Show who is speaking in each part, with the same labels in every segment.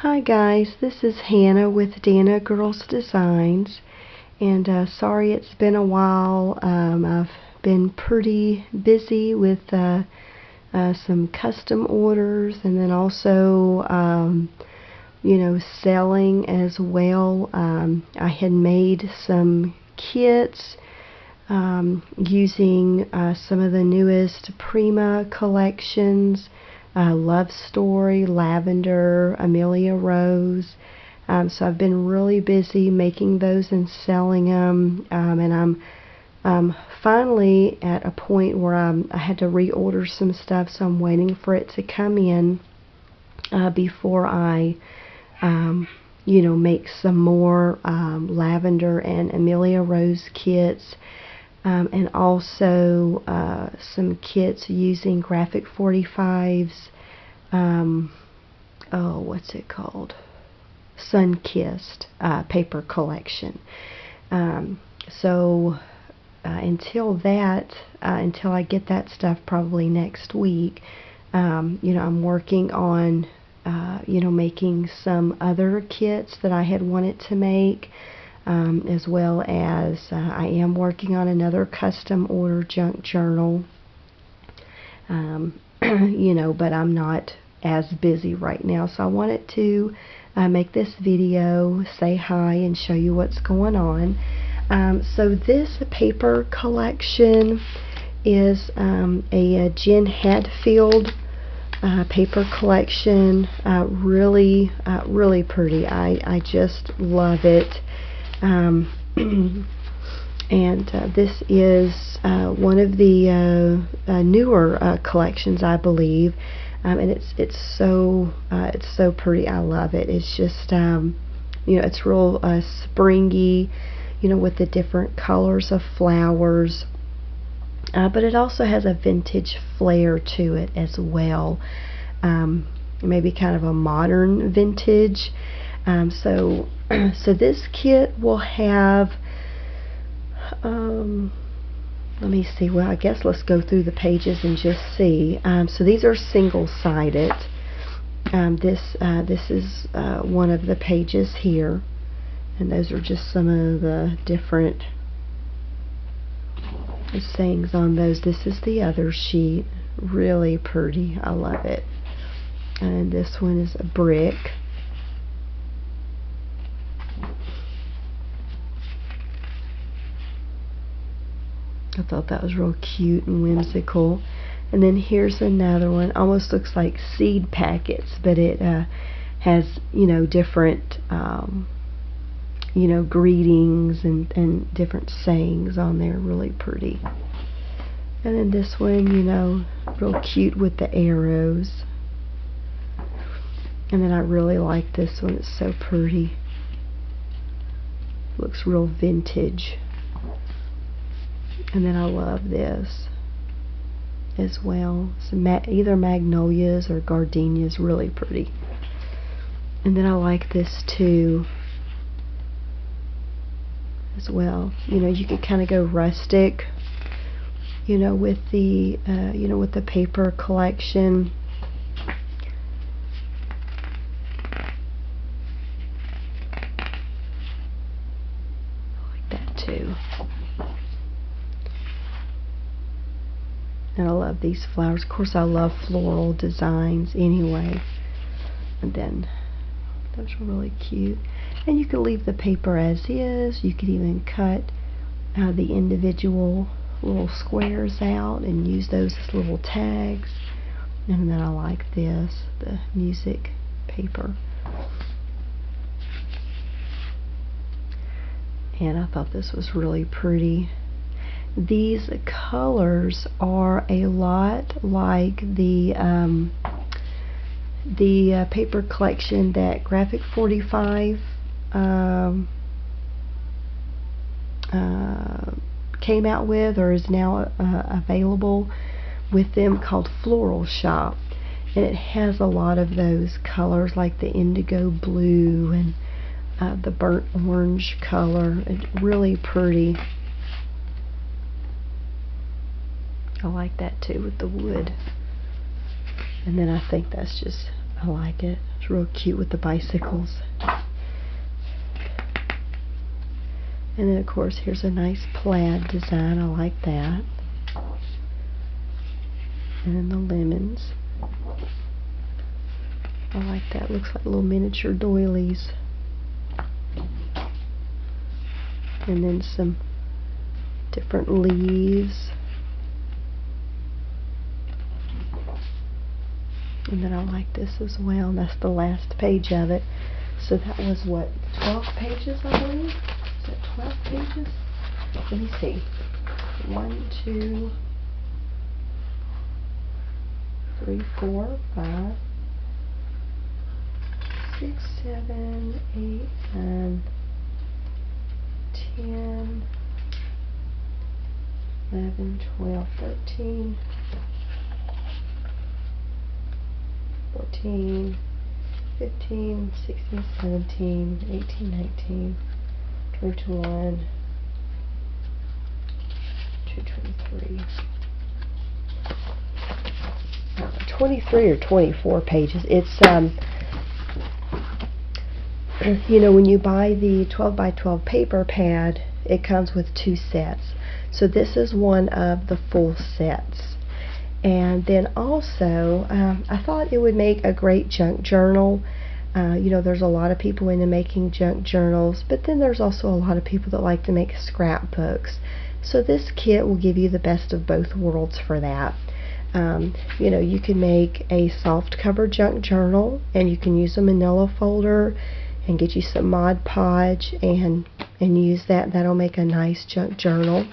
Speaker 1: Hi guys, this is Hannah with Dana Girls Designs, and sorry it's been a while. I've been pretty busy with some custom orders, and then also selling as well. I had made some kits using some of the newest Prima collections. Love Story, Lavender, Amelia Rose. So I've been really busy making those and selling them, and I'm finally at a point where I had to reorder some stuff, so I'm waiting for it to come in before I make some more Lavender and Amelia Rose kits. And also some kits using Graphic 45's, what's it called? Sun-Kissed paper collection. So until I get that stuff probably next week, I'm working on making some other kits that I had wanted to make. As well as I am working on another custom order junk journal, but I'm not as busy right now, so I wanted to make this video, say hi, and show you what's going on. So this paper collection is a Jen Hadfield paper collection. Really pretty. I just love it. And this is one of the newer collections, I believe, and it's so pretty. I love it. It's just it's real springy, with the different colors of flowers, but it also has a vintage flair to it as well. Maybe kind of a modern vintage. So this kit will have, let me see, well, I guess let's go through the pages and just see. So these are single-sided. This is one of the pages here, and those are just some of the different sayings on those. This is the other sheet. Really pretty. I love it. And this one is a brick. I thought that was real cute and whimsical. And then here's another one. Almost looks like seed packets, but it has, different, greetings and different sayings on there. Really pretty. And then this one, real cute with the arrows. And then I really like this one. It's so pretty. Looks real vintage. And then I love this as well. Some either magnolias or gardenias, really pretty. And then I like this too as well. You could kind of go rustic, with the with the paper collection. I like that too. And I love these flowers. Of course, I love floral designs anyway. And then those are really cute. And you could leave the paper as is. You could even cut the individual little squares out and use those as little tags. And then I like this, the music paper. And I thought this was really pretty. These colors are a lot like the paper collection that Graphic 45 came out with, or is now available with them, called Floral Shop. And it has a lot of those colors, like the indigo blue and the burnt orange color. It's really pretty. I like that too with the wood. And then I think that's just I like it. It's real cute with the bicycles. And then of course here's a nice plaid design. I like that. And then the lemons. I like that. Looks like little miniature doilies. And then some different leaves. And then I like this as well. And that's the last page of it. So that was what, 12 pages, I believe? Is that 12 pages? Let me see. 1, 2, 3, 4, 5, 6, 7, 8, 9, 10, 11, 12, 13, 14, 15, 16, 17, 18, 19, 20, 21, 23. 23 or 24 pages. It's you know, when you buy the 12 by 12 paper pad, it comes with 2 sets. So this is one of the full sets. And then also, I thought it would make a great junk journal. You know, there's a lot of people into making junk journals, but then there's also a lot of people that like to make scrapbooks. So this kit will give you the best of both worlds for that. You know, you can make a soft cover junk journal, and you can use a manila folder and get you some Mod Podge and use that. That'll make a nice junk journal.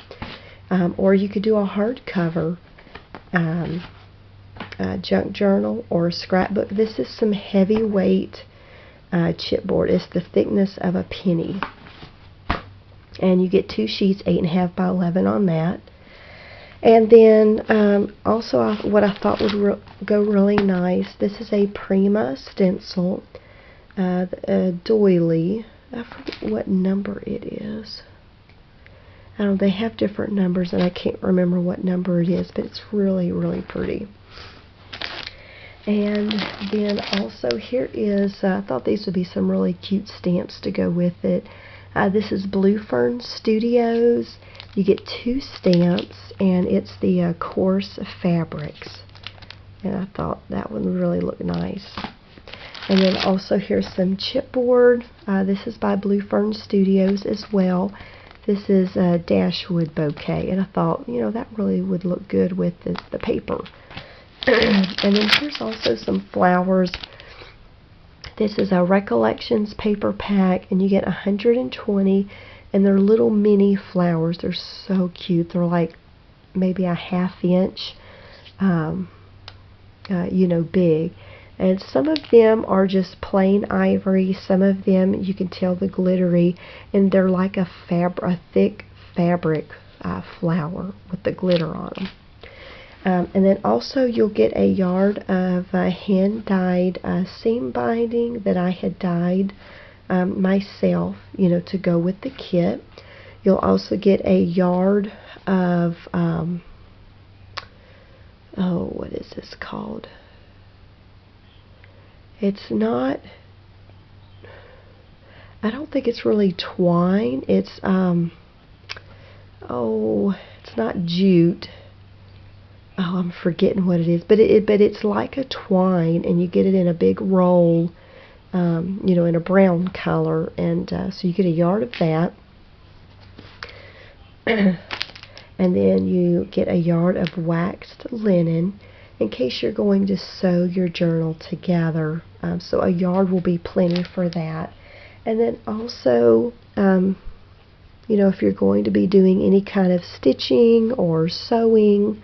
Speaker 1: Or you could do a hardcover junk journal or a scrapbook. This is some heavyweight chipboard. It's the thickness of a penny. And you get 2 sheets, 8.5 by 11 on that. And then also what I thought would go really nice, this is a Prima stencil, a doily. I forget what number it is. I don't know, they have different numbers and I can't remember what number it is, but it's really, really pretty. And then also here is, I thought these would be some really cute stamps to go with it. This is Blue Fern Studios. You get 2 stamps, and it's the coarse fabrics. And I thought that would really look nice. And then also here's some chipboard. This is by Blue Fern Studios as well. This is a Dashwood bouquet, and I thought, you know, that really would look good with the paper. And then here's also some flowers. This is a Recollections paper pack, and you get 120, and they're little mini flowers. They're so cute. They're like maybe a ½ inch, you know, big. And some of them are just plain ivory. Some of them you can tell the glittery, and they're like a thick fabric flower with the glitter on them. And then also you'll get a yard of hand-dyed seam binding that I had dyed myself, you know, to go with the kit. You'll also get a yard of, oh, what is this called? It's not, I don't think it's really twine. It's, oh, it's not jute. Oh, I'm forgetting what it is, but it's like a twine, and you get it in a big roll, you know, in a brown color, and so you get a yard of that, and then you get a yard of waxed linen in case you're going to sew your journal together. So a yard will be plenty for that, and then also, you know, if you're going to be doing any kind of stitching or sewing.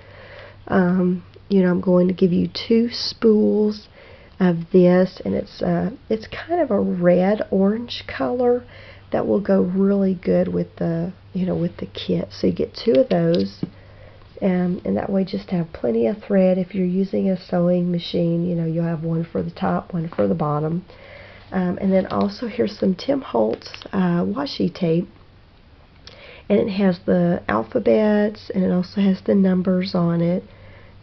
Speaker 1: You know, I'm going to give you 2 spools of this, and it's kind of a red-orange color that will go really good with the, you know, with the kit. So you get 2 of those, and that way just have plenty of thread. If you're using a sewing machine, you know, you'll have 1 for the top, 1 for the bottom. And then also here's some Tim Holtz washi tape. And it has the alphabets, and it also has the numbers on it.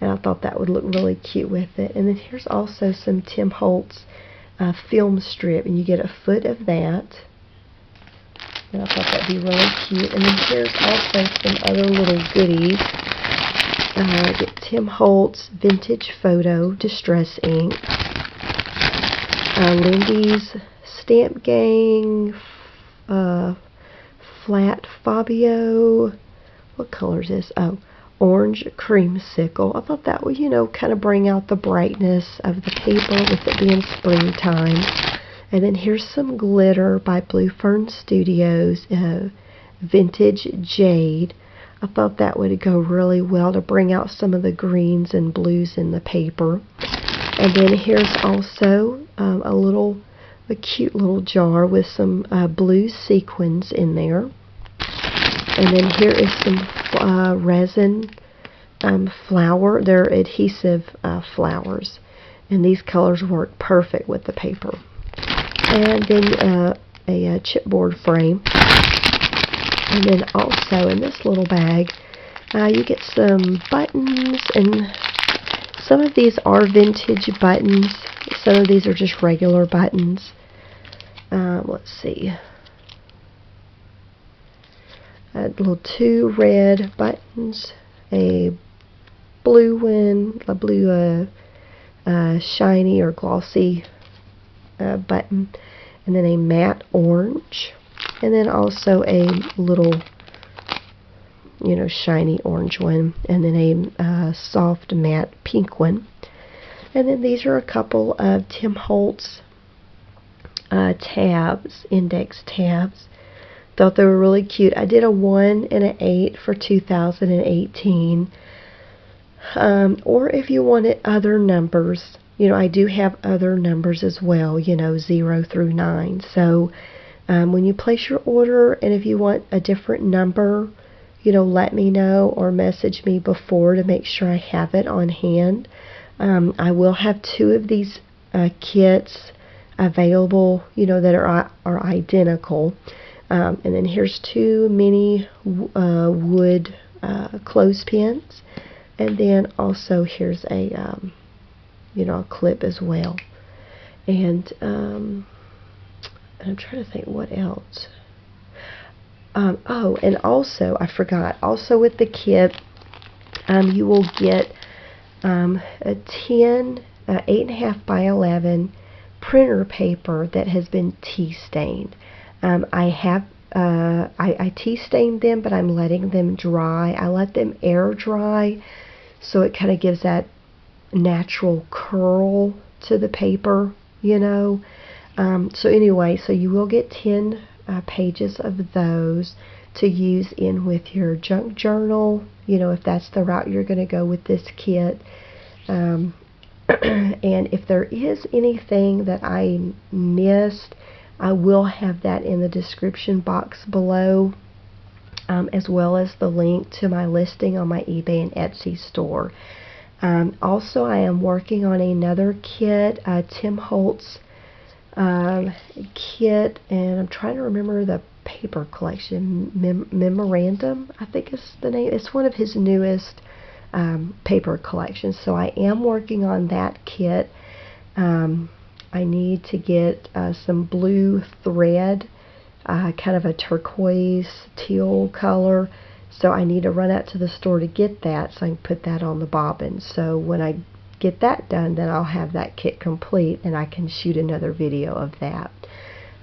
Speaker 1: and I thought that would look really cute with it. And then here's also some Tim Holtz film strip, and you get a foot of that. And I thought that'd be really cute. And then here's also some other little goodies. Get Tim Holtz Vintage Photo Distress Ink. Lindy's Stamp Gang Flat Fabio. What color is this? Oh, Orange Creamsicle. I thought that would, you know, kind of bring out the brightness of the paper with it being springtime. And then here's some glitter by Blue Fern Studios, Vintage Jade. I thought that would go really well to bring out some of the greens and blues in the paper. And then here's also a cute little jar with some blue sequins in there. And then here is some resin flower. They're adhesive flowers. And these colors work perfect with the paper. And then a chipboard frame. And then also in this little bag, you get some buttons, and some of these are vintage buttons. Some of these are just regular buttons. Let's see. Little 2 red buttons, a blue one, a blue shiny or glossy button, and then a matte orange, and then also a little, you know, shiny orange one, and then a soft matte pink one. And then these are a couple of Tim Holtz tabs, index tabs. Thought they were really cute. I did a 1 and an 8 for 2018. Or if you wanted other numbers, you know, I do have other numbers as well, you know, 0 through 9. So when you place your order, and if you want a different number, you know, let me know or message me before to make sure I have it on hand. I will have 2 of these kits available, you know, that are identical. And then here's 2 mini wood clothespins, and then also here's a you know, a clip as well. And I'm trying to think what else. Oh, and also I forgot. Also with the kit, you will get a 10 8.5 by 11 printer paper that has been tea stained. I tea stained them, but I'm letting them dry. I let them air dry, so it kind of gives that natural curl to the paper, you know. So anyway, so you will get 10 pages of those to use in with your junk journal, you know, if that's the route you're going to go with this kit. And if there is anything that I missed, I will have that in the description box below, as well as the link to my listing on my eBay and Etsy store. Also, I am working on another kit, Tim Holtz kit, and I'm trying to remember the paper collection, Memorandum, I think is the name. It's one of his newest paper collections, so I am working on that kit. I need to get some blue thread, kind of a turquoise teal color, so I need to run out to the store to get that so I can put that on the bobbin. So when I get that done, then I'll have that kit complete and I can shoot another video of that.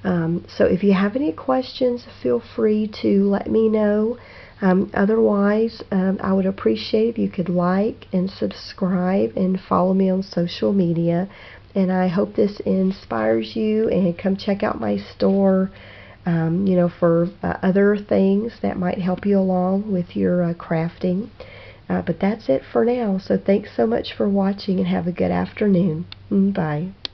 Speaker 1: So if you have any questions, feel free to let me know. Otherwise, I would appreciate if you could like and subscribe and follow me on social media. And I hope this inspires you, and come check out my store, you know, for other things that might help you along with your crafting. But that's it for now. So thanks so much for watching, and have a good afternoon. Bye.